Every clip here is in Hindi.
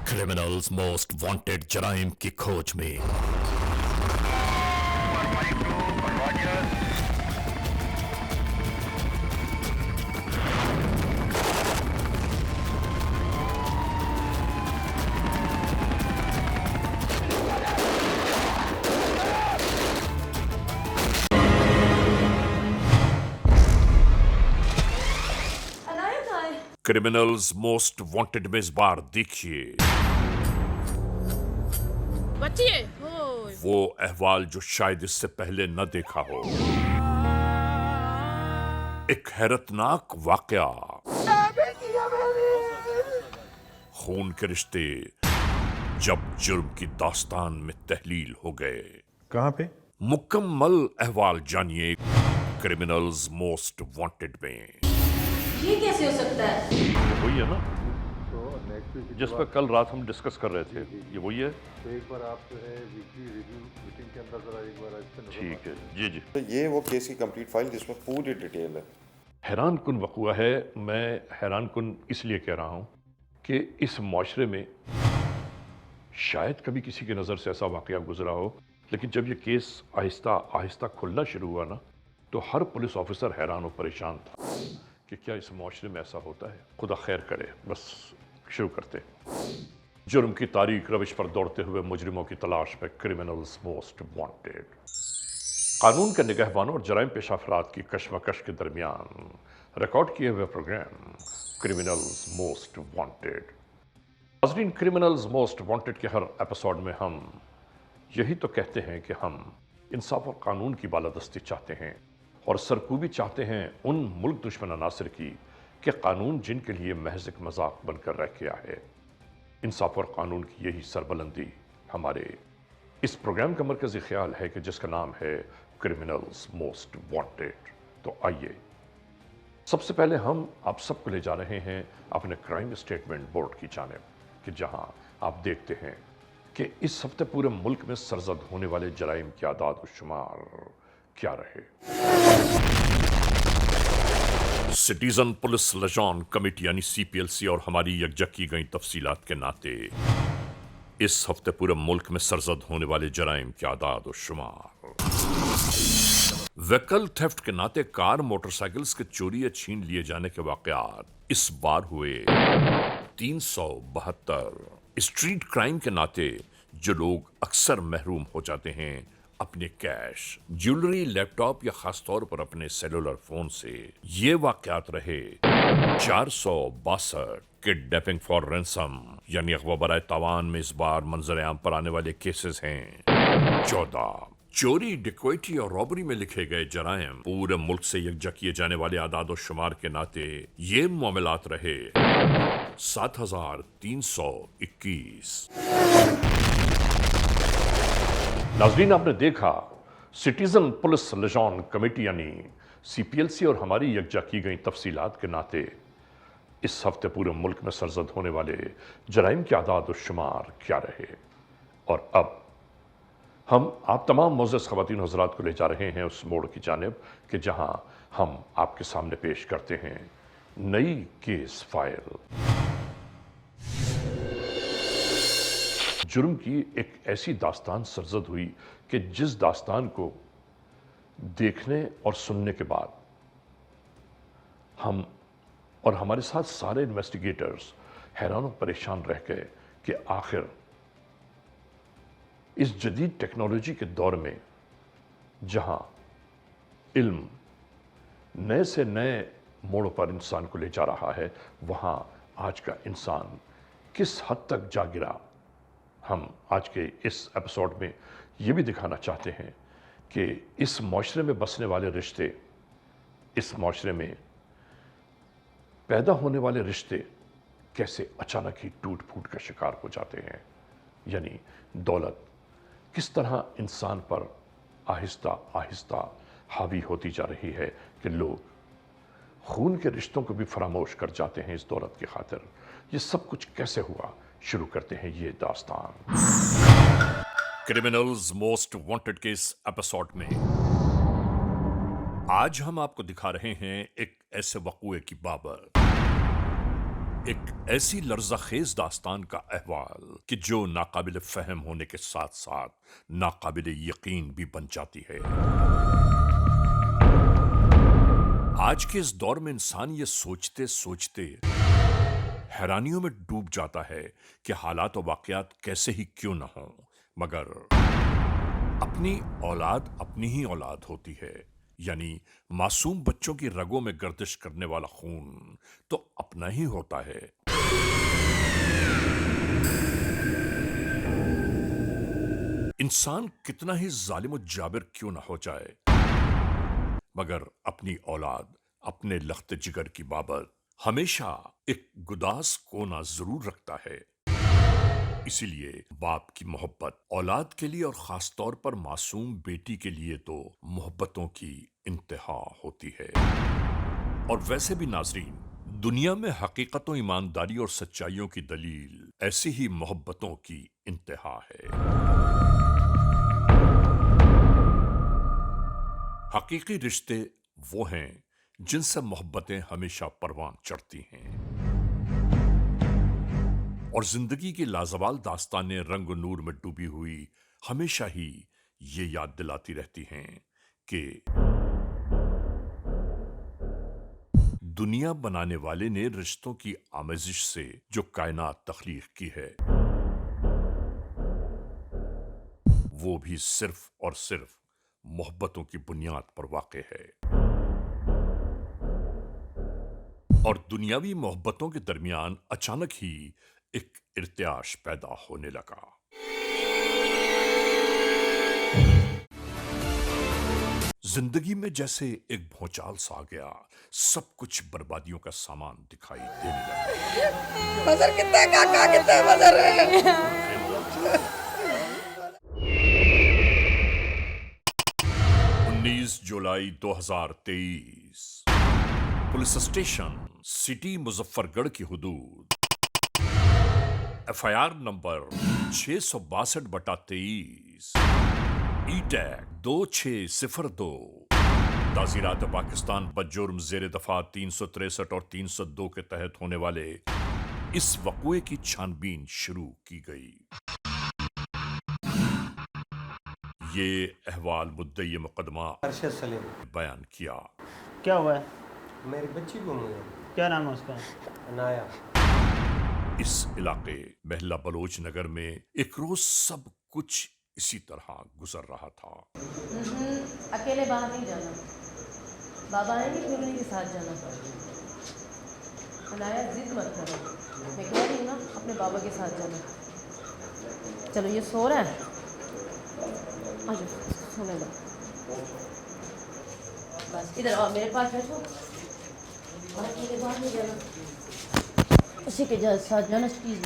क्रिमिनल्स मोस्ट वांटेड जराइम की खोज में। क्रिमिनल्स मोस्ट वांटेड में इस बार देखिए बचिए वो अहवाल जो शायद इससे पहले न देखा हो। एक हैरतनाक वाकया, खून के रिश्ते जब जुर्म की दास्तान में तहलील हो गए। कहां पे? मुकम्मल अहवाल जानिए क्रिमिनल्स मोस्ट वांटेड में। ये कैसे हो सकता है? वही है ना जिस पर कल रात हम डिस्कस कर रहे थे। ये वही है। तो एक बार आप जो है वीकली रिव्यू मीटिंग के अंदर जरा एक बार इस पे नजर ठीक है जी जी। तो ये वो केस की कंप्लीट फाइल जिसमें पूरी डिटेल है। हैरान कुन वक़ुआ है। मैं हैरान कुन इसलिए कह रहा हूँ कि इस माशरे में शायद कभी किसी की नज़र से ऐसा वाक़या गुजरा हो, लेकिन जब ये केस आहिस्ता आहिस्ता खुलना शुरू हुआ ना, तो हर पुलिस ऑफिसर हैरान और परेशान था कि क्या इस माशरे में ऐसा होता है। खुदा खैर करे। बस शुरू करते। जुर्म की तारीख रविश पर दौड़ते हुए मुजरिमों की तलाश में क्रिमिनल्स मोस्ट वांटेड। कानून के निगहबानों और जराइम पेशा अफराद की कशमकश के दरमियान रिकॉर्ड किए हुए प्रोग्राम क्रिमिनल्स मोस्ट वांटेड। नाज़रीन, क्रिमिनल्स मोस्ट वांटेड के हर एपिसोड में हम यही तो कहते हैं कि हम इंसाफ और कानून की बालादस्ती चाहते हैं और सरकूबी चाहते हैं उन मुल्क दुश्मन अनासर की कि कानून जिनके लिए महज एक मजाक बनकर रह गया है। इंसाफ और कानून की यही सरबलंदी हमारे इस प्रोग्राम का मरकजी ख्याल है कि जिसका नाम है क्रिमिनल्स मोस्ट वांटेड। तो आइए सबसे पहले हम आप सबको ले जा रहे हैं अपने क्राइम स्टेटमेंट बोर्ड की जानिब, कि जहां आप देखते हैं कि इस हफ्ते पूरे मुल्क में सरजद होने वाले जराइम की आदाद और शुमार क्या रहे। सिटीजन पुलिस लजान कमेटी यानी सीपीएलसी और हमारी यकजक की गई तफसीलात के नाते इस हफ्ते पूरे मुल्क में सरजद होने वाले जराइम की आदाद और शुमार। व्हीकल थेफ्ट के नाते कार मोटरसाइकिल्स के चोरी या छीन लिए जाने के वाकयात इस बार हुए 372। स्ट्रीट क्राइम के नाते जो लोग अक्सर महरूम हो जाते हैं अपने कैश, ज्वेलरी, लैपटॉप या खासतौर पर अपने सेलुलर फोन से, ये वाकयात रहे 462। किडनैपिंग फॉर रैंसम यानी अगवा बराए तावान में इस बार मंजर आम पर आने वाले केसेस हैं 14। चोरी, डिक्वेटी और रॉबरी में लिखे गए जराइम पूरे मुल्क से यकजा किए जाने वाले आदाद और शुमार के नाते ये मामलात रहे 7321। नाज़रीन, आपने देखा सिटीजन पुलिस लजान कमेटी यानी सीपीएलसी और हमारी यकजा की गई तफसीलात के नाते इस हफ्ते पूरे मुल्क में सरजद होने वाले जराइम के आदाद और शुमार क्या रहे। और अब हम आप तमाम मोअज़्ज़ज़ ख़वातीन हज़रात को ले जा रहे हैं उस मोड़ की जानिब कि जहां हम आपके सामने पेश करते हैं नई केस फाइल। जुर्म की एक ऐसी दास्तान सरजद हुई कि जिस दास्तान को देखने और सुनने के बाद हम और हमारे साथ सारे इन्वेस्टिगेटर्स हैरान और परेशान रह गए कि आखिर इस जदीद टेक्नोलॉजी के दौर में जहां इल्म नए से नए मोड़ों पर इंसान को ले जा रहा है, वहां आज का इंसान किस हद तक जा गिरा। हम आज के इस एपिसोड में ये भी दिखाना चाहते हैं कि इस माशरे में बसने वाले रिश्ते, इस माशरे में पैदा होने वाले रिश्ते कैसे अचानक ही टूट फूट का शिकार हो जाते हैं। यानी दौलत किस तरह इंसान पर आहिस्ता आहिस्ता हावी होती जा रही है कि लोग खून के रिश्तों को भी फरामोश कर जाते हैं इस दौलत की खातिर। ये सब कुछ कैसे हुआ, शुरू करते हैं ये दास्तान। क्रिमिनल्स मोस्ट वांटेड के इस एपिसोड में आज हम आपको दिखा रहे हैं एक ऐसे वक़ूए की बाबत। एक ऐसी लर्ज़ाखेज दास्तान का अहवाल कि जो नाकाबिल फहम होने के साथ साथ नाकाबिल यकीन भी बन जाती है। आज के इस दौर में इंसान ये सोचते सोचते हैरानियों में डूब जाता है कि हालात और वाकयात कैसे ही क्यों न हों, मगर अपनी औलाद अपनी ही औलाद होती है। यानी मासूम बच्चों की रगों में गर्दिश करने वाला खून तो अपना ही होता है। इंसान कितना ही जालिम और जाबिर क्यों न हो जाए, मगर अपनी औलाद, अपने लख्त जिगर की बाबत हमेशा एक गुदास कोना जरूर रखता है। इसीलिए बाप की मोहब्बत औलाद के लिए और खास तौर पर मासूम बेटी के लिए तो मोहब्बतों की इंतहा होती है। और वैसे भी नाजरीन, दुनिया में हकीकतों, ईमानदारी और सच्चाइयों की दलील ऐसी ही मोहब्बतों की इंतहा है। हकीकी रिश्ते वो हैं जिनसे मोहब्बतें हमेशा परवान चढ़ती हैं और जिंदगी की लाजवाल दास्तानें रंग नूर में डूबी हुई हमेशा ही ये याद दिलाती रहती हैं कि दुनिया बनाने वाले ने रिश्तों की आमेजिश से जो कायनात तख्लीक की है, वो भी सिर्फ और सिर्फ मोहब्बतों की बुनियाद पर वाक़े है। और दुनियावी मोहब्बतों के दरमियान अचानक ही एक इर्तियाश पैदा होने लगा। जिंदगी में जैसे एक भौचाल सा आ गया, सब कुछ बर्बादियों का सामान दिखाई देने लगा। मजर कितना काका कितना मजर है। 19 जुलाई 2023 पुलिस स्टेशन सिटी मुजफ्फरगढ़ की हुदूद FIR नंबर 662/23 ई-टैग 2602 ताज़ीरात पाकिस्तान बजुर्म ज़ेर दफा 363 और 302 के तहत होने वाले इस वक़्वे की छानबीन शुरू की गई। ये अहवाल मुद्दई मुकदमा अरशद सलीम। बयान किया। क्या हुआ है? मेरी बच्ची गुम हुई है। क्या नाम है उसका? अनाया। इस इलाके महला बलोच नगर में एक रोज सब कुछ इसी तरह गुजर रहा था। अकेले बाहर नहीं जाना, बाबा आएंगे फिर उन्हीं के साथ जाना। अनाया जिद मत करो, मैं कह रही हूँ ना अपने बाबा के साथ जाना। चलो ये सो रहा है, आ जाओ सोने दो। बस इधर आओ मेरे पास बैठो और अकेले बाहर नहीं जाना, उसी के साथ जाना प्लीज।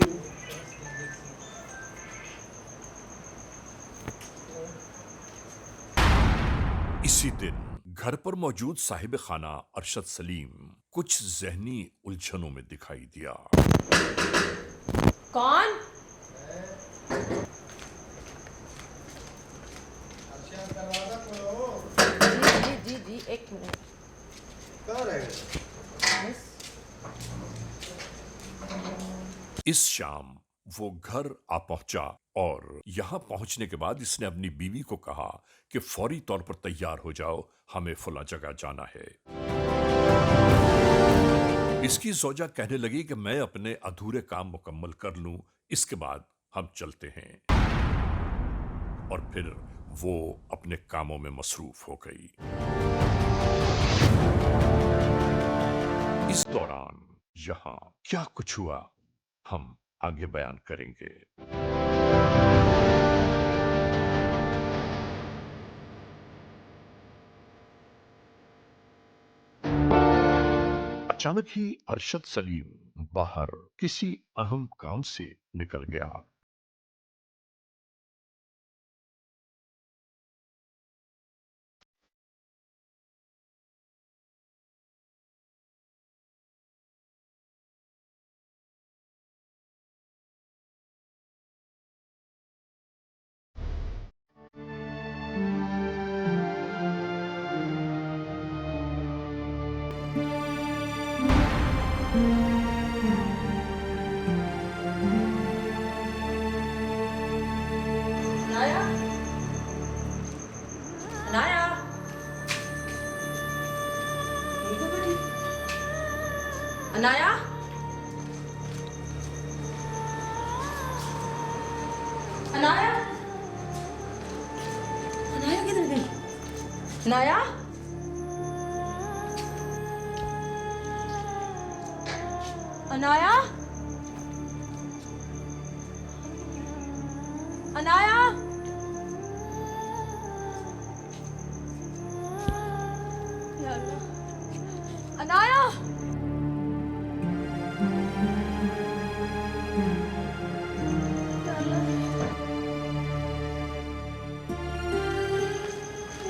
इसी दिन घर पर मौजूद साहिब खाना अरशद सलीम कुछ जहनी उलझनों में दिखाई दिया। कौन? जी जी जी एक मिनट। इस शाम वो घर आ पहुंचा और यहां पहुंचने के बाद इसने अपनी बीवी को कहा कि फौरी तौर पर तैयार हो जाओ, हमें फला जगह जाना है। इसकी जोजा कहने लगी कि मैं अपने अधूरे काम मुकम्मल कर लूं, इसके बाद हम चलते हैं। और फिर वो अपने कामों में मसरूफ हो गई। इस दौरान यहां क्या कुछ हुआ हम आगे बयान करेंगे। अचानक ही अरशद सलीम बाहर किसी अहम काम से निकल गया। अनाया, अनाया, अनाया किधर गई? अनाया, अनाया, अनाया, या अल्लाह, अनाया, या अल्लाह,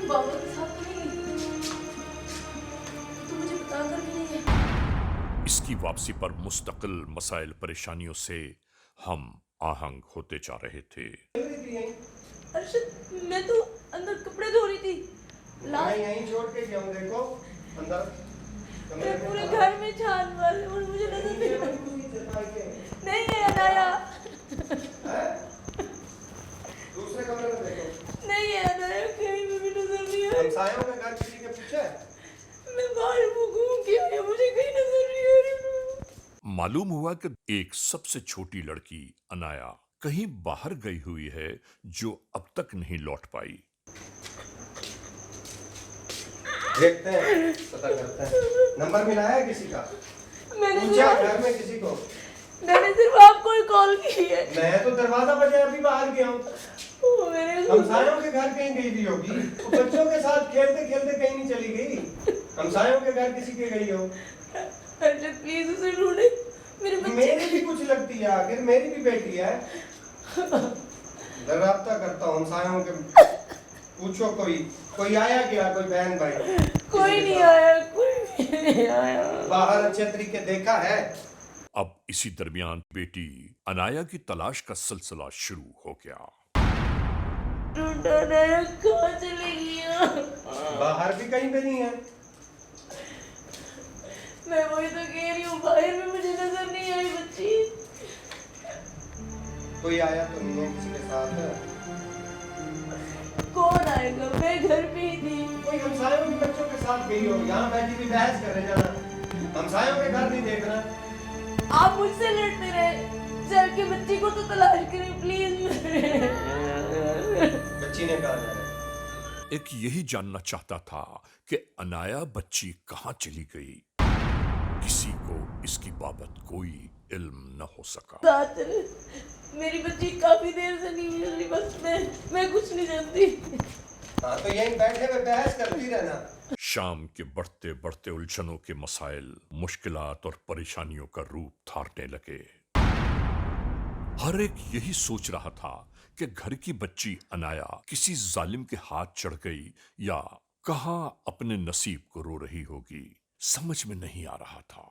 बाबा के साथ तो नहीं गई, तो मुझे बताकर भी नहीं है। इसकी वापसी पर मुस्तकिल मसाइल परेशानियों से हम आहंग होते जा रहे थे। अर्शद, मैं तो अंदर कपड़े धो रही थी। मैं यहीं छोड़ के गया हूँ, देखो अंदर मैं पूरे घर में छान मारी और मुझे नजर नहीं है अनाया। दूसरे कमरे में देखो। नहीं है अनाया, कहीं पे भी नजर नहीं है। हमसायों के घर किसी के पीछे मैं बाहर वो घूम के आई, मुझे कहीं नजर नहीं आ रही। मालूम हुआ कि एक सबसे छोटी लड़की अनाया कहीं बाहर गई हुई है जो अब तक नहीं लौट पाई। देखते हैं, पता करते हैं। नंबर मिला है किसी का? मैंने पूछा घर में किसी को? मैंने सिर्फ आपको ही कॉल की है। मैं तो दरवाजा बजे अभी बाहर गया हूँ। मेरे हमसायों के घर कहीं गई भी होगी, वो बच्चों के साथ खेलते खेलते कहीं नहीं चली गई। हमसायों के घर किसी के गई हो? अर्शद प्लीज उसे ढूंढे, मेरे बच्चे। मेरी भी कुछ लगती है, आखिर मेरी भी बेटी है। राब्ता करता हूँ हमसायों के, पूछो कोई आया गया, कोई बहन भाई? कोई नहीं आया, कोई भी नहीं आया। बाहर अच्छे तरीके देखा है? अब इसी दरमियान बेटी अनाया की तलाश का सिलसिला शुरू हो गया। ढूंढा अनाया कहाँ चली गई? बाहर भी कहीं पे नहीं है। मैं वही तो कह रही हूँ, बाहर में मुझे नजर नहीं आई बच्ची। कोई आया तो नहीं है किसी के साथ? कौन आएगा, मैं घर पे ही थी। कोई हमसायों के बच्चों के साथ गई हो? यहाँ बैठी भी बहस कर रहे जाना, हमसायों के घर नहीं देखना। आप मुझसे लड़ते रहे, चल के बच्ची को तो तलाश करें प्लीज। बच्ची ने कहा जाए। एक यही जानना चाहता था कि अनाया बच्ची कहाँ चली गई। किसी को इसकी बाबत कोई इल्म न हो सका। साथ चले, मेरी बच्ची काफी देर से नहीं मिल रही, बस मैं कुछ नहीं जानती। हाँ तो यहीं बैठे हुए बहस करती रहना। शाम के बढ़ते बढ़ते उलझनों के मसाइल मुश्किलात और परेशानियों का रूप धारने लगे। हर एक यही सोच रहा था कि घर की बच्ची अनाया किसी जालिम के हाथ चढ़ गई या कहां अपने नसीब को रो रही होगी, समझ में नहीं आ रहा था।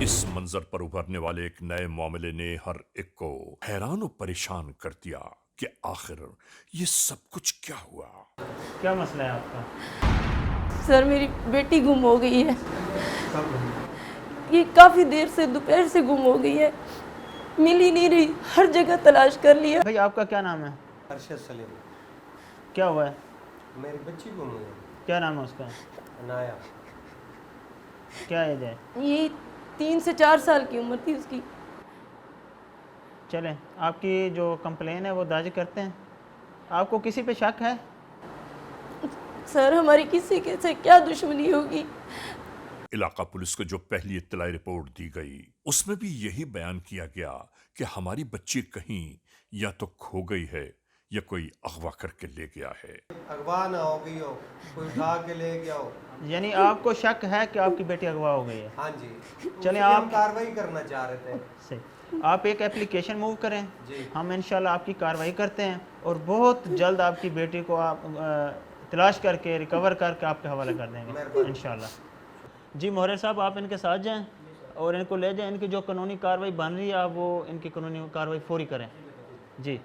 इस मंजर पर उभरने वाले एक नए मामले ने हर एक को हैरान और परेशान कर दिया कि आखिर ये सब कुछ क्या हुआ। क्या मसला है आपका? सर मेरी बेटी गुम हो गई है। कब? ये काफी देर से, दोपहर से गुम हो गई है, मिल ही नहीं रही, हर जगह तलाश कर लिया। भाई आपका क्या नाम है? अरशद सलीम। क्या हुआ है? मेरी बच्ची गुम हुई है। क्या नाम है उसका? अनाया। क्या एज है? ये 3 से 4 साल की उम्र थी उसकी। चलें, आपकी जो कंप्लेन है वो दर्ज करते हैं। आपको किसी पे शक है? सर हमारी किसी के से क्या दुश्मनी होगी? इलाका पुलिस को जो पहली इत्तलाई रिपोर्ट दी गई उसमें भी यही बयान किया गया कि हमारी बच्ची कहीं या तो खो गई है या कोई अगवा करके ले गया है। अगवा ना हो गई हो, कोई उठा के ले गया हो। यानी आपको शक है कि आपकी बेटी अगवा हो गई है? हाँ जी। चलें, हम आप कार्रवाई करना चाह रहे थे। सही, आप एक एप्लीकेशन मूव करें, जी। हम इंशाल्लाह आपकी कार्रवाई करते हैं और बहुत जल्द आपकी बेटी को आप तलाश करके रिकवर करके आपके हवाले कर देंगे मेहरबानी। इंशाल्लाह। जी मोहर साहब, आप इनके साथ जाएं, और इनको ले जाएं, इनकी जो कानूनी कार्रवाई बन रही है आप वो इनकी कानूनी कार्रवाई फौरी करें जी।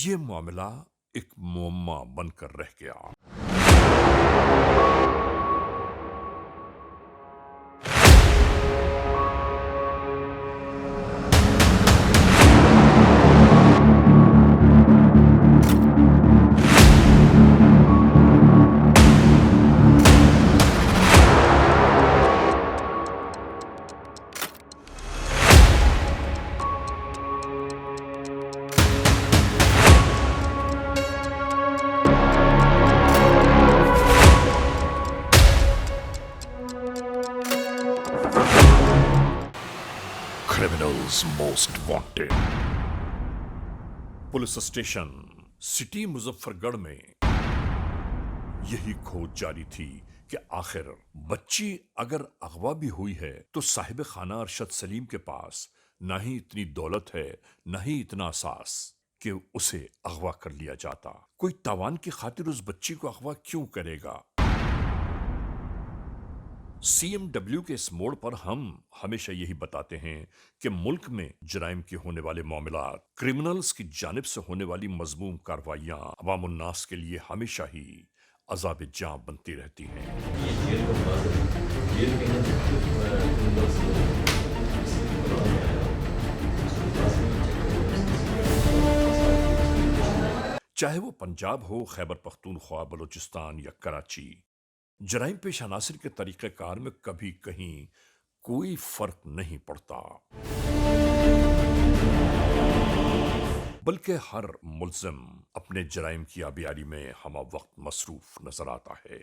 ये मामला एक मुअम्मा बनकर रह गया। Criminals most wanted। Police station city Muzaffargarh में यही खोज जारी थी कि आखिर बच्ची अगर अगवा भी हुई है तो साहिब खाना अरशद सलीम के पास ना ही इतनी दौलत है ना ही इतना असास कि उसे अगवा कर लिया जाता। कोई तावान की खातिर उस बच्ची को अगवा क्यों करेगा? CMW के इस मोड़ पर हम हमेशा यही बताते हैं कि मुल्क में जराइम के होने वाले मामलात, क्रिमिनल्स की जानिब से होने वाली मजमूम कार्रवाइयां अवामुन्नास के लिए हमेशा ही अजाब जां बनती रहती हैं। चाहे वो पंजाब हो, खैबर पख्तूनख्वा, बलूचिस्तान या कराची, जराइम पेश अनासिर के तरीक़ेकार में कभी कहीं कोई फर्क नहीं पड़ता, बल्कि हर मुल्ज़िम अपने जराइम की आबियारी में हमा वक्त मसरूफ नजर आता है।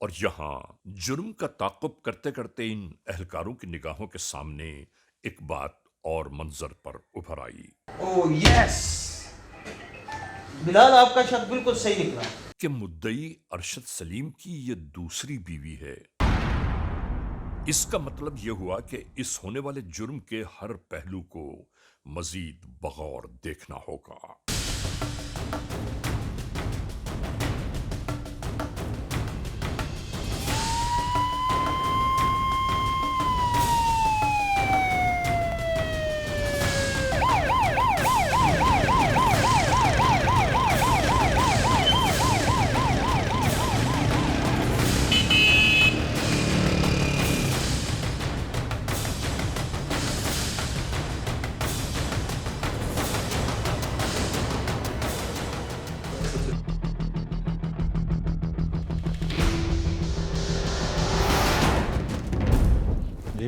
और यहां जुर्म का ताक़ुब करते करते इन अहलकारों की निगाहों के सामने एक बात और मंजर पर उभर आई। ओह यस, बिलाल आपका शक बिल्कुल सही निकला कि मुद्दई अरशद सलीम की ये दूसरी बीवी है। इसका मतलब यह हुआ कि इस होने वाले जुर्म के हर पहलू को मजीद बगौर देखना होगा।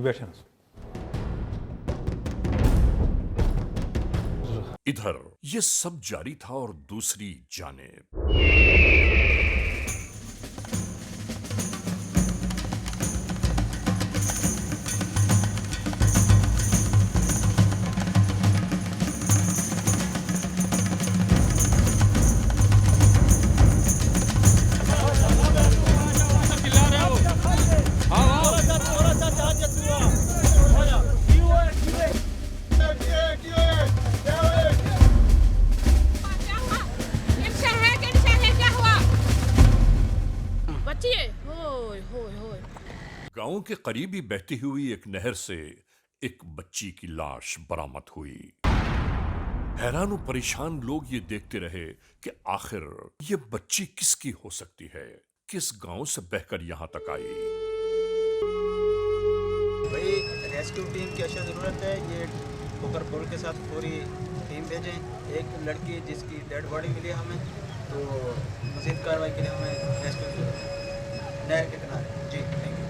बैठे इधर ये सब जारी था और दूसरी जानिब गांव के करीब ही बहती हुई एक नहर से एक बच्ची की लाश बरामद हुई। हैरान और परेशान लोग ये देखते रहे कि आखिर ये बच्ची किसकी हो सकती है, किस गांव से बहकर यहां तक आई। भाई रेस्क्यू टीम की अशद जरूरत है, ये पोकर पोल के साथ पूरी टीम भेजें। एक लड़की जिसकी डेड बॉडी मिली हमें, तो मज़ीद कार्रवाई के लिए हमें रेस्क्यू की जरूरत है। नहर के किनारे जी, थैंक यू।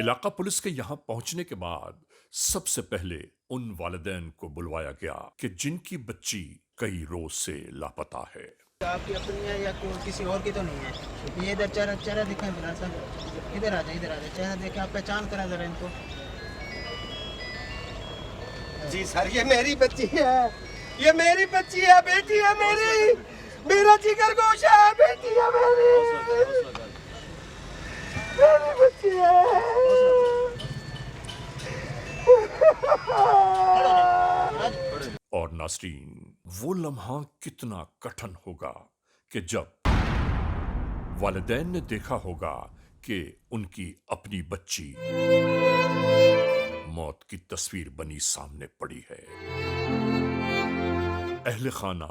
इलाका पुलिस के यहां पहुंचने के बाद सबसे पहले उन वालिदैन को बुलवाया गया कि जिनकी बच्ची कई रोज से लापता है। आपकी अपनी है या किसी और की तो नहीं है? ये इधर चेहरा दिखाएं बिलाल साहब, इधर आ जाए चेहरा देखें, आप पहचान करा जरा इनको। जी सर, ये मेरी बच्ची है। ये मेरी बच्ची है, बेटी है मेरी, मेरा जिगर गोशा है, बेटी है मेरी, मेरी बच्ची है। और नासरीन, वो लम्हा कितना कठिन होगा कि जब वालिदैन ने देखा होगा कि उनकी अपनी बच्ची मौत की तस्वीर बनी सामने पड़ी है। अहले खाना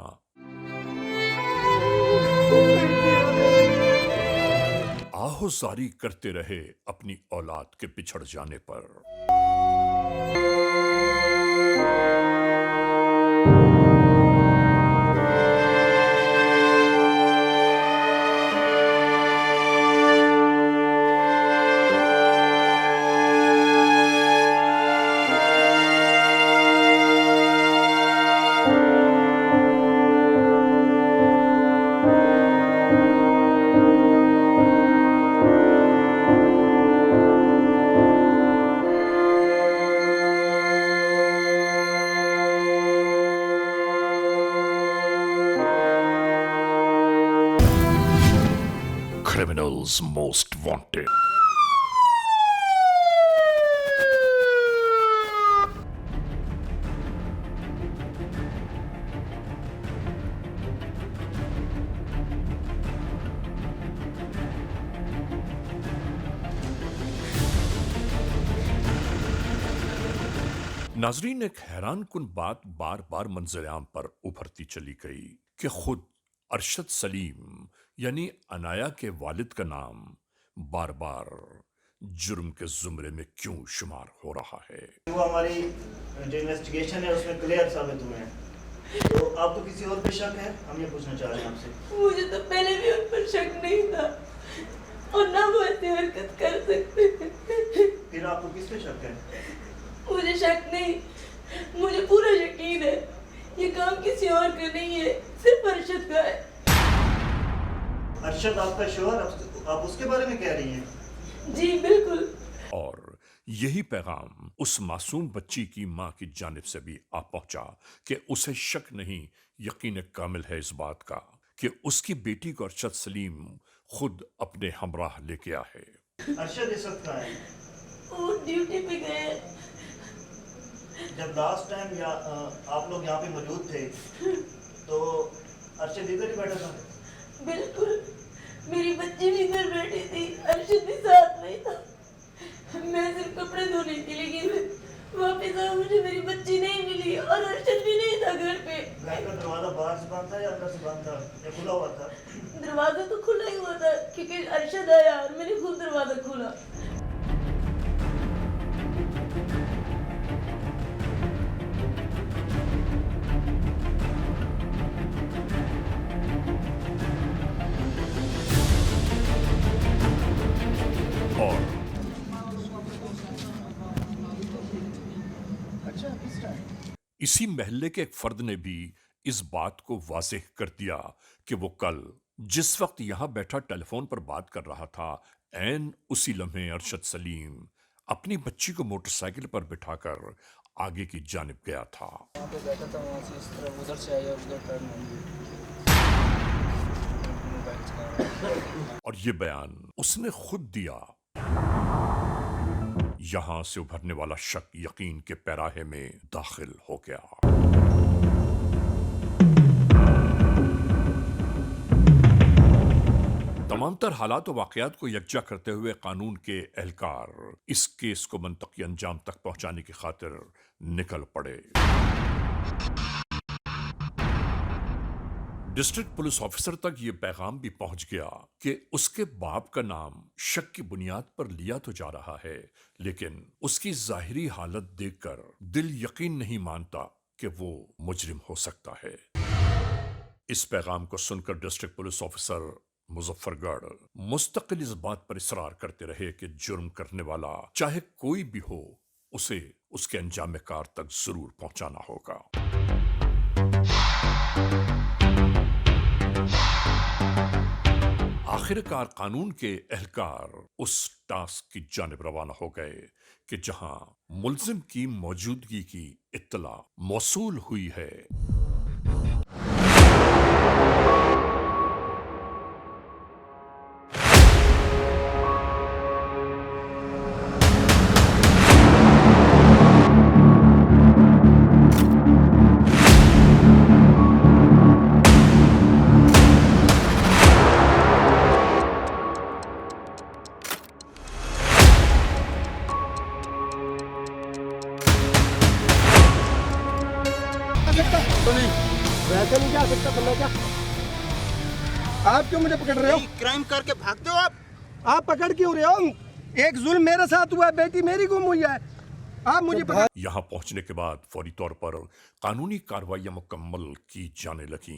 आहोजारी करते रहे अपनी औलाद के बिछड़ जाने पर। Criminals most wanted. नाजरीन, एक हैरान कुन बात बार बार मंजर-ए-आम पर उभरती चली गई कि खुद अरशद सलीम यानी अनाया के वालिद का नाम बार बार जुर्म के जुमरे में क्यों शुमार हो रहा है। वो हमारी जो इन्वेस्टिगेशन है उसमें क्लियर साबित हुए हैं, तो आपको किसी और पे शक है? हम ये पूछना चाह रहे हैं आपसे। मुझे तो पहले भी उन पर शक नहीं था और ना वो ऐसी हरकत कर सकते। फिर आपको किस पे शक है? मुझे शक नहीं, मुझे पूरा यकीन है ये काम किसी और का नहीं है, सिर्फ अरशद का है। अरशद आपका शोहर, आप उसके बारे में कह रही हैं? जी बिल्कुल। और यही पैगाम उस मासूम बच्ची की मां की जानिब से भी आ पहुंचा कि उसे शक नहीं, यकीन कामिल है इस बात का कि उसकी बेटी को अरशद सलीम खुद अपने हमराह लेके आया है। अरशद इस वक्त कहाँ है? वो ड्यूटी पे गए। जब लास्ट टाइम आप लोग यहाँ पे मौजूद थे तो अरशद इधर ही बैठा था? बिल्कुल, मेरी बच्ची भी इधर बैठी थी, अरशद भी साथ में था। मैं सिर्फ कपड़े धोने के लिए गई, वापस आया, मुझे मेरी बच्ची नहीं मिली और अरशद भी नहीं था घर पे। घर का दरवाजा बाहर से बंद था या अंदर से बंद था या खुला हुआ था? दरवाजा तो खुला ही हुआ था क्योंकि अरशद आया और मैंने खुद दरवाजा खोला। और इसी महल्ले के एक फर्द ने भी इस बात को वाज़ेह कर दिया कि वो कल जिस वक्त यहां बैठा टेलीफोन पर बात कर रहा था, ऐन उसी लम्हे अरशद सलीम अपनी बच्ची को मोटरसाइकिल पर बिठाकर आगे की जानिब गया था। वहाँ पे बैठा था, वहाँ से इस तरफ उधर से आया, उधर टर्न मोबाइल चला रहा। और ये बयान उसने खुद दिया। यहां से उभरने वाला शक यकीन के पैराहे में दाखिल हो गया। तमामतर हालात और वाकयात को यकजा करते हुए कानून के एहलकार इस केस को मंतकी अंजाम तक पहुंचाने की खातिर निकल पड़े। डिस्ट्रिक्ट पुलिस ऑफिसर तक यह पैगाम भी पहुंच गया कि उसके बाप का नाम शक की बुनियाद पर लिया तो जा रहा है, लेकिन उसकी जाहिरी हालत देखकर दिल यकीन नहीं मानता कि वो मुजरिम हो सकता है। इस पैगाम को सुनकर डिस्ट्रिक्ट पुलिस ऑफिसर मुजफ्फरगढ़ मुस्तकिल इस बात पर इसरार करते रहे कि जुर्म करने वाला चाहे कोई भी हो, उसे उसके अंजाम कार तक जरूर पहुंचाना होगा। आखिरकार कानून के एहलकार उस टास्क की जानिब रवाना हो गए कि जहां मुल्जिम की मौजूदगी की इत्तला मौसूल हुई है, तो नहीं, वैसे नहीं जा सकता तो मैं क्या? आप क्यों मुझे पकड़ रहे हो? क्राइम करके भागते हो आप पकड़ क्यों रहे हो? एक जुल्म मेरे साथ हुआ है, बेटी मेरी गुम हुई है, आप मुझे पकड़। यहां पहुंचने के बाद फौरी तौर पर कानूनी कार्रवाइयां मुकम्मल की जाने लगी।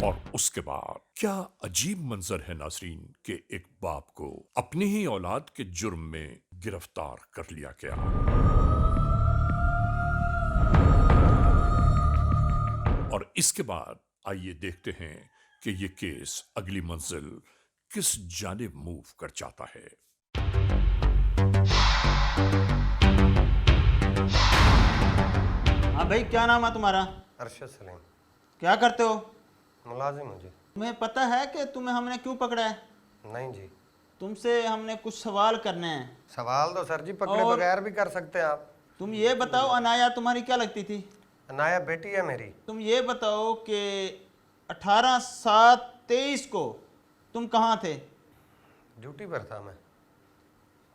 और उसके बाद क्या अजीब मंजर है नाजरीन कि एक बाप को अपनी ही औलाद के जुर्म में गिरफ्तार कर लिया गया। और इसके बाद आइए देखते हैं कि ये केस अगली मंजिल किस जानिब मूव कर जाता है। हाँ भाई, क्या नाम है तुम्हारा? अरशद सलीम। क्या करते हो? मुलाजिम मुझे। तुम्हें पता है कि तुम्हें हमने क्यों पकड़ा है? नहीं जी। तुमसे हमने कुछ सवाल करने हैं। सवाल तो सर जी पकड़े और- बगैर भी कर सकते हैं आप। तुम ये बताओ, अनाया तुम्हारी क्या लगती थी? अनाया बेटी है मेरी। तुम ये बताओ कि 18/7/23 को तुम कहाँ थे? ड्यूटी पर था मैं।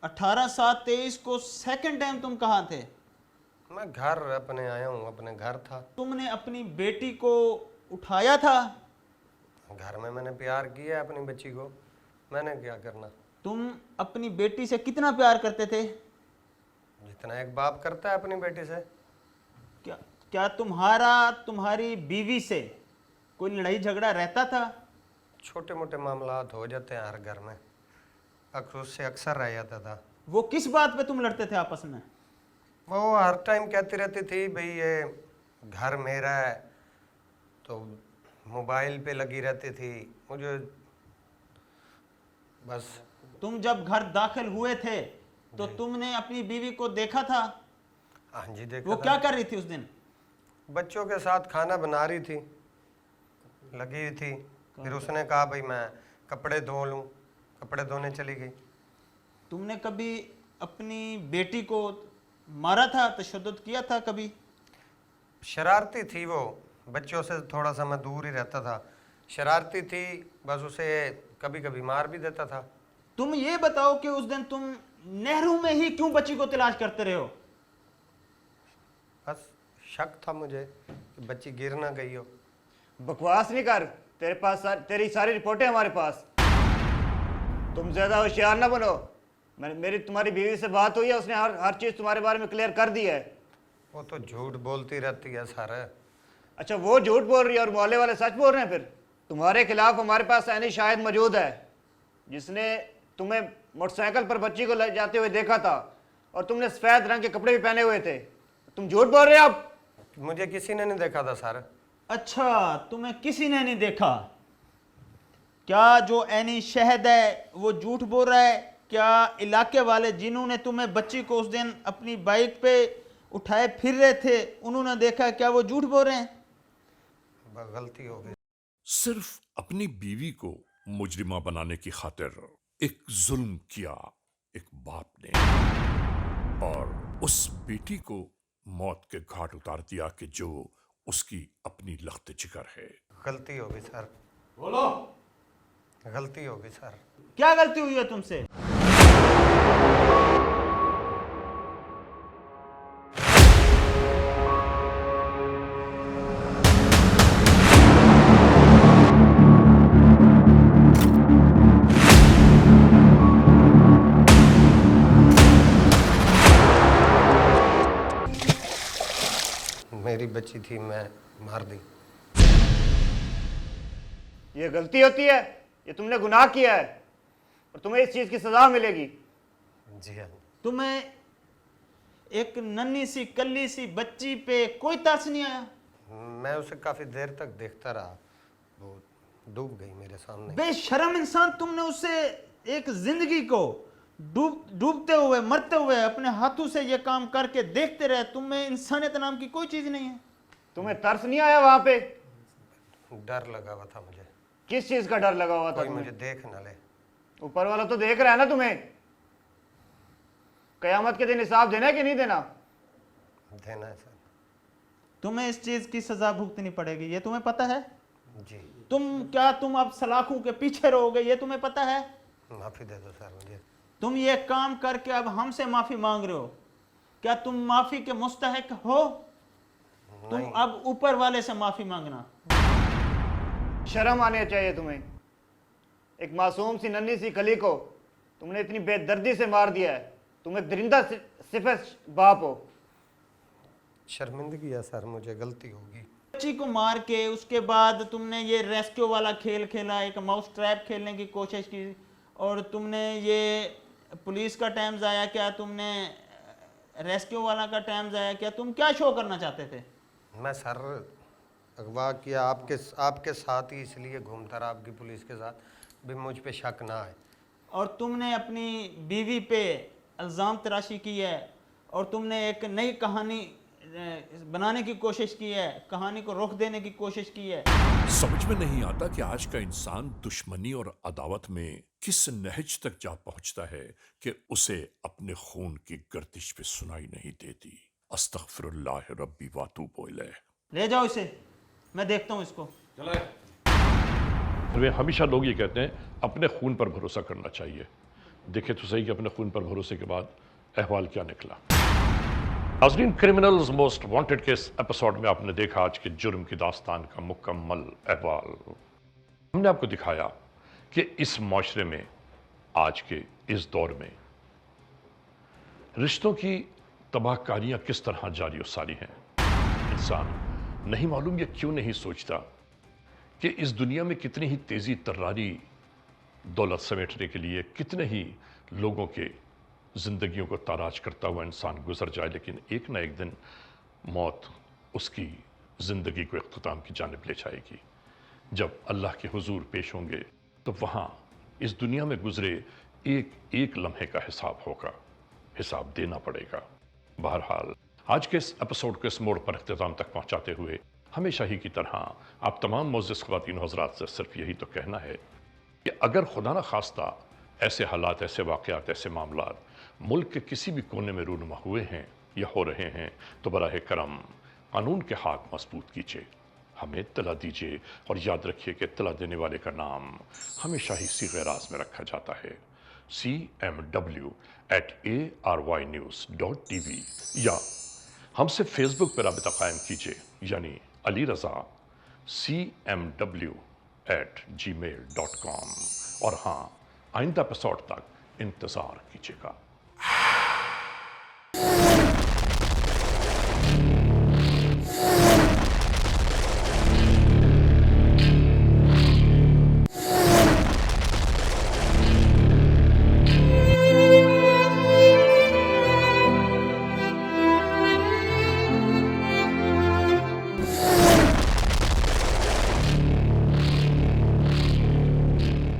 18/7/23 को सेकंड टाइम तुम कहाँ थे? मैं घर अपने आया हूँ, अपने घर था। तुमने अपनी बेटी को उठाया था? घर में मैंने प्यार किया है अपनी बच्ची को, मैंने क्या करना। तुम अपनी बेटी से कितना प्यार करते थे? जितना एक बाप करता है अपनी बेटी से। क्या क्या तुम्हारी बीवी से कोई लड़ाई झगड़ा रहता था? छोटे मोटे मामलात हो जाते हैं हर घर में, उससे अक्सर रह जाता था। वो किस बात पे तुम लड़ते थे आपस में? वो हर टाइम कहती रहती थी भाई ये घर मेरा है, तो मोबाइल पे लगी रहती थी मुझे बस। तुम जब घर दाखिल हुए थे तो तुमने अपनी बीवी को देखा था? हाँ जी देखा वो था। क्या कर रही थी उस दिन? बच्चों के साथ खाना बना रही थी, लगी हुई थी। फिर उसने कहा भाई मैं कपड़े धो लूँ, कपड़े धोने चली गई। तुमने कभी अपनी बेटी को मारा था, तशद्दुद किया था कभी? शरारती थी वो, बच्चों से थोड़ा सा मैं दूर ही रहता था। शरारती थी, बस उसे कभी कभी मार भी देता था। तुम ये बताओ कि उस दिन तुम नेहरू में ही क्यों बच्ची को तलाश करते रहे हो? बस शक था मुझे कि बच्ची गिर ना गई हो। बकवास नहीं कर, तेरे पास तेरी सारी रिपोर्टें हमारे पास। तुम ज्यादा होशियार ना बनो। मेरी तुम्हारी बीवी से बात हुई है, उसने हर चीज तुम्हारे बारे में क्लियर कर दी है। वो तो झूठ बोलती रहती है सर। अच्छा, वो झूठ बोल रही है और मोहल्ले वाले सच बोल रहे हैं? फिर तुम्हारे खिलाफ हमारे पास ऐनी शाहिद मौजूद है जिसने तुम्हें मोटरसाइकिल पर बच्ची को ले जाते हुए देखा था और तुमने सफेद रंग के कपड़े भी पहने हुए थे। तुम झूठ बोल रहे हो अब। मुझे किसी ने नहीं देखा था सर। अच्छा, तुम्हें किसी ने नहीं देखा? क्या जो ऐनी शहद है वो झूठ बोल रहा है? क्या इलाके वाले जिन्होंने तुम्हें बच्ची को उस दिन अपनी बाइक पे उठाए फिर रहे थे उन्होंने देखा, क्या वो झूठ बोल रहे हैं? गलती हो गई। सिर्फ अपनी बीवी को मुजरिमा बनाने की खातिर एक जुल्म किया एक बाप ने, और उस बेटी को मौत के घाट उतार दिया कि जो उसकी अपनी लख्त जिगर है। गलती हो गई सर। बोलो, गलती हो गई सर। क्या गलती हुई है तुमसे? मेरी बच्ची थी, मैं मार दी। ये गलती होती है, ये तुमने गुनाह किया है और तुम्हें इस चीज की सजा मिलेगी। जी हाँ। तुम्हें एक नन्ही सी कल्ली सी बच्ची पे कोई तरस नहीं आया? मैं उसे काफी देर तक देखता रहा, वो डूब गई मेरे सामने। बेशरम इंसान, तुमने उससे एक जिंदगी को डूबते हुए मरते हुए अपने हाथों से ये काम करके देखते रहे। तुम्हें इंसानियत नाम की कोई चीज नहीं है? तुम्हें तरस नहीं आया वहां पे? डर लगा हुआ था मुझे। किस चीज का डर लगा हुआ था कोई तुम्हें? मुझे देख न ले। ऊपर वाला तो देख रहा है ना तुम्हें। कयामत के दिन हिसाब देना है कि नहीं देना? देना है सर। तुम्हें इस चीज की सजा भुगतनी पड़ेगी, ये तुम्हें पता है? जी। तुम अब सलाखों के पीछे रहोगे, ये तुम्हें पता है? माफी दे दो सर मुझे। तुम ये काम करके अब हमसे माफी मांग रहे हो, क्या तुम माफी के मुस्तहक हो? तुम अब ऊपर वाले से माफी मांगना। शर्म आनी चाहिए तुम्हें। एक मासूम सी नन्ही सी कली को तुमने इतनी बेदर्दी से मार दिया है। तुम एक दरिंदा सिफत बाप हो। शर्मिंदगी है सर, मुझे गलती होगी। बच्ची को मार के उसके बाद तुमने ये रेस्क्यू वाला खेल खेला, एक माउस ट्रैप खेलने की कोशिश की, और तुमने ये पुलिस का टाइम ज़ाया किया, तुमने रेस्क्यू वाला का टाइम ज़ाया किया। तुम क्या शो करना चाहते थे? मैं सर अगवा किया आपके साथ ही इसलिए घूमता रहा, आपकी पुलिस के साथ, भी मुझ पे शक ना आए। और तुमने अपनी बीवी पे इल्ज़ाम तराशी की है, और तुमने एक नई कहानी बनाने की कोशिश की है, कहानी को रुख देने की कोशिश की है। समझ में नहीं आता कि आज का इंसान दुश्मनी और अदावत में किस नहज तक जा पहुंचता है कि उसे अपने खून की गर्दिश पे सुनाई नहीं देती। अस्तगफिरुल्लाह रब्बी वातूबु इलैह। ले जाओ इसे, मैं देखता हूँ इसको। वे हमेशा लोग ये कहते हैं अपने खून पर भरोसा करना चाहिए। देखे तो सही कि अपने खून पर भरोसे के बाद अहवाल क्या निकला। नाज़रीन, criminals most wanted case episode में आपने देखा आज के जुर्म की दास्तान का मुकम्मल अहवाल। हमने आपको दिखाया कि इस माशरे में आज के इस दौर में रिश्तों की तबाहकारियां किस तरह जारी और सारी हैं। इंसान नहीं मालूम ये क्यों नहीं सोचता कि इस दुनिया में कितनी ही तेजी तर्रारी दौलत समेटने के लिए कितने ही लोगों के जिंदगियों को ताराज करता हुआ इंसान गुजर जाए, लेकिन एक ना एक दिन मौत उसकी जिंदगी को इख्तिताम की जानिब ले जाएगी। जब अल्लाह के हुजूर पेश होंगे तो वहाँ इस दुनिया में गुजरे एक एक लम्हे का हिसाब होगा, हिसाब देना पड़ेगा। बहरहाल आज के इस एपिसोड को इस मोड़ पर इख्तिताम तक पहुँचाते हुए हमेशा ही की तरह आप तमाम मोअज़्ज़िज़ ख़वातीन हज़रात से सिर्फ यही तो कहना है कि अगर खुदा न खास्ता ऐसे हालात, ऐसे वाक़यात, ऐसे मामलात मुल्क के किसी भी कोने में रूनुमा हुए हैं या हो रहे हैं तो बराह करम कानून के हाथ मजबूत कीजिए, हमें इत्तला दीजिए, और याद रखिए कि इत्तला देने वाले का नाम हमेशा ही सीग़े राज़ में रखा जाता है, cmw@arYnews.tv, या हमसे फेसबुक पर राबिता कायम कीजिए, यानी अली रज़ा cmw@gmail.com। और हाँ, आइंदा एपिसोड तक इंतज़ार कीजिएगा।